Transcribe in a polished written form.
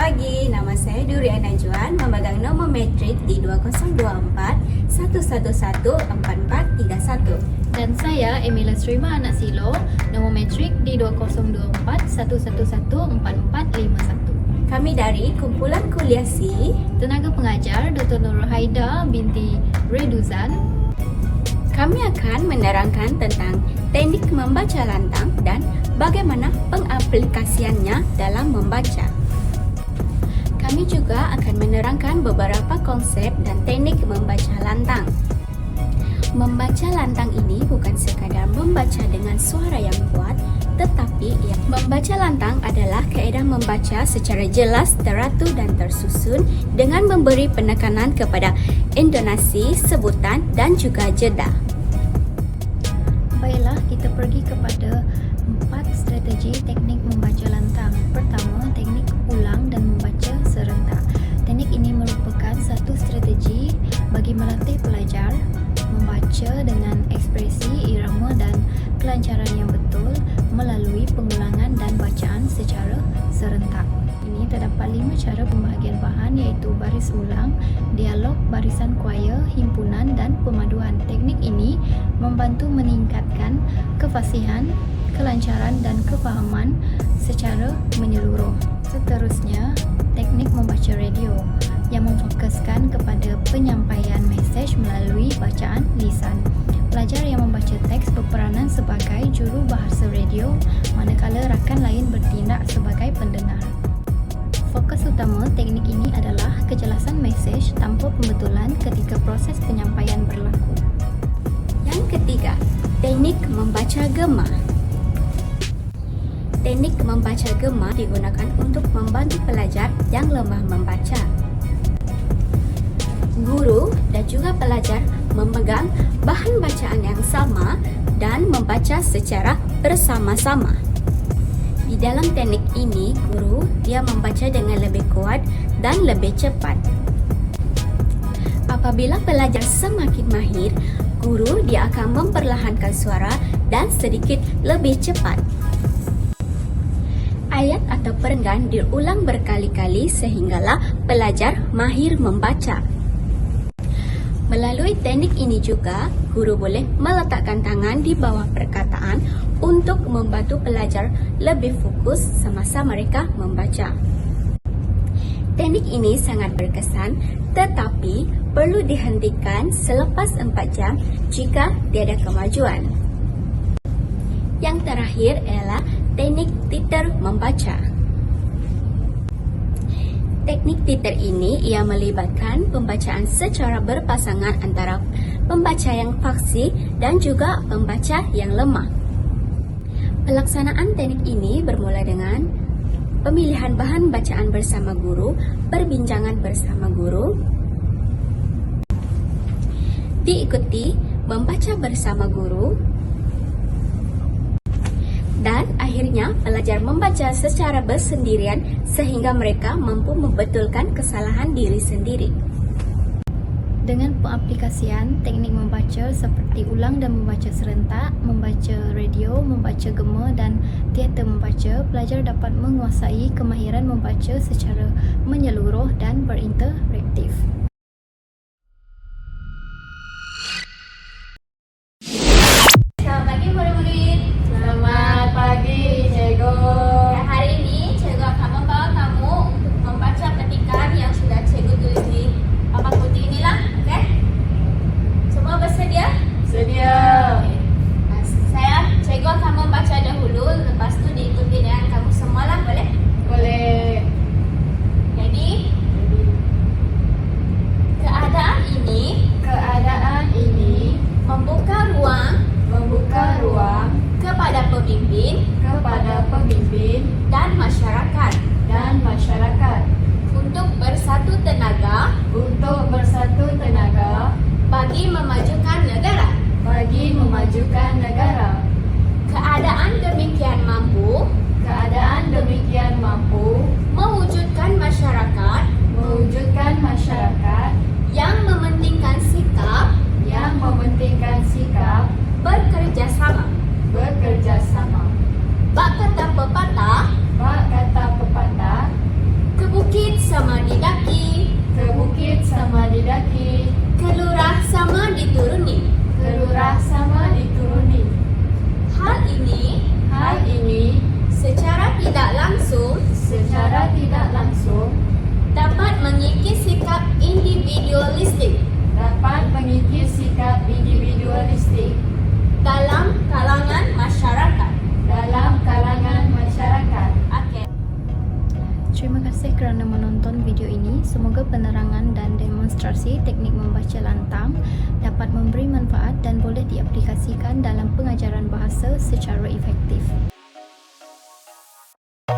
pagi, nama saya Durian Najwan, memegang nomor metrik di 2024 111 4431. Dan saya Emilia Srima Anak Silo, nombor metrik di 2024 111 4451. Kami dari Kumpulan Kuliah C, Tenaga pengajar Dr. Nurul Haida binti Reduzan. kami akan menerangkan tentang teknik membaca lantang dan bagaimana pengaplikasiannya dalam membaca. Kami juga akan menerangkan beberapa konsep dan teknik membaca lantang. Membaca lantang ini bukan sekadar membaca dengan suara yang kuat, tetapi membaca lantang adalah kaedah membaca secara jelas, teratur dan tersusun dengan memberi penekanan kepada intonasi, sebutan dan juga jeda. Baiklah, kita pergi kepada 4 strategi teknik membaca lantang. Pertama, teknik ulang dan membaca serentak. Teknik ini merupakan satu strategi bagi melatih pelajar membaca dengan ekspresi, irama dan kelancaran yang betul melalui pengulangan dan bacaan secara serentak. Ini terdapat 5 cara pembahagian bahan iaitu baris ulang, dialog, barisan kuaya, himpunan dan pemaduan. Teknik ini membantu meningkatkan kefasihan, kelancaran dan kefahaman secara menyeluruh. Seterusnya, teknik membaca radio yang memfokuskan kepada penyampaian mesej melalui bacaan lisan. Pelajar yang membaca teks berperanan sebagai juru bahasa radio, manakala rakan lain bertindak sebagai pendengar. Fokus utama teknik ini adalah kejelasan mesej tanpa pembetulan ketika proses penyampaian berlaku. Yang ketiga, teknik membaca gema. Teknik membaca gema digunakan untuk membantu pelajar yang lemah membaca. Guru dan juga pelajar memegang bahan bacaan yang sama dan membaca secara bersama-sama. Di dalam teknik ini, guru dia membaca dengan lebih kuat dan lebih cepat. Apabila pelajar semakin mahir, guru dia akan memperlahankan suara dan sedikit lebih cepat. Ayat atau perenggan diulang berkali-kali sehinggalah pelajar mahir membaca. Melalui teknik ini juga, guru boleh meletakkan tangan di bawah perkataan untuk membantu pelajar lebih fokus semasa mereka membaca. Teknik ini sangat berkesan, tetapi perlu dihentikan selepas 4 jam jika tiada kemajuan. Yang terakhir ialah teknik titer membaca. Teknik titer ini ia melibatkan pembacaan secara berpasangan antara pembaca yang fasih dan juga pembaca yang lemah. Pelaksanaan teknik ini bermula dengan pemilihan bahan bacaan bersama guru, perbincangan bersama guru, diikuti membaca bersama guru, dan akhirnya pelajar membaca secara bersendirian sehingga mereka mampu membetulkan kesalahan diri sendiri. Dengan pengaplikasian teknik membaca seperti ulang dan membaca serentak, membaca radio, membaca gema dan teater membaca, pelajar dapat menguasai kemahiran membaca secara menyeluruh dan berinteraktif. Selamat pagi murid-murid. Selamat pagi, Cikgu. Hari ini cikgu akan membawa kamu untuk membaca petikan yang sudah cikgu tulis di papan putih inilah, okey? Semua bersedia? Sedia. Cikgu akan membaca dahulu, lepas tu diikuti dengan kamu semualah, boleh? Boleh. Jadi, keadaan ini membuka ruang kepada pemimpin dan masyarakat untuk bersatu tenaga bagi memajukan negara. Keadaan demikian mampu mewujudkan masyarakat yang mementingkan sikap bekerja sama. Bak kata pepatah, kebuki individualistik dapat mengikis sikap individualistik dalam kalangan masyarakat. Okey. Terima kasih kerana menonton video ini. Semoga penerangan dan demonstrasi teknik membaca lantang dapat memberi manfaat dan boleh diaplikasikan dalam pengajaran bahasa secara efektif.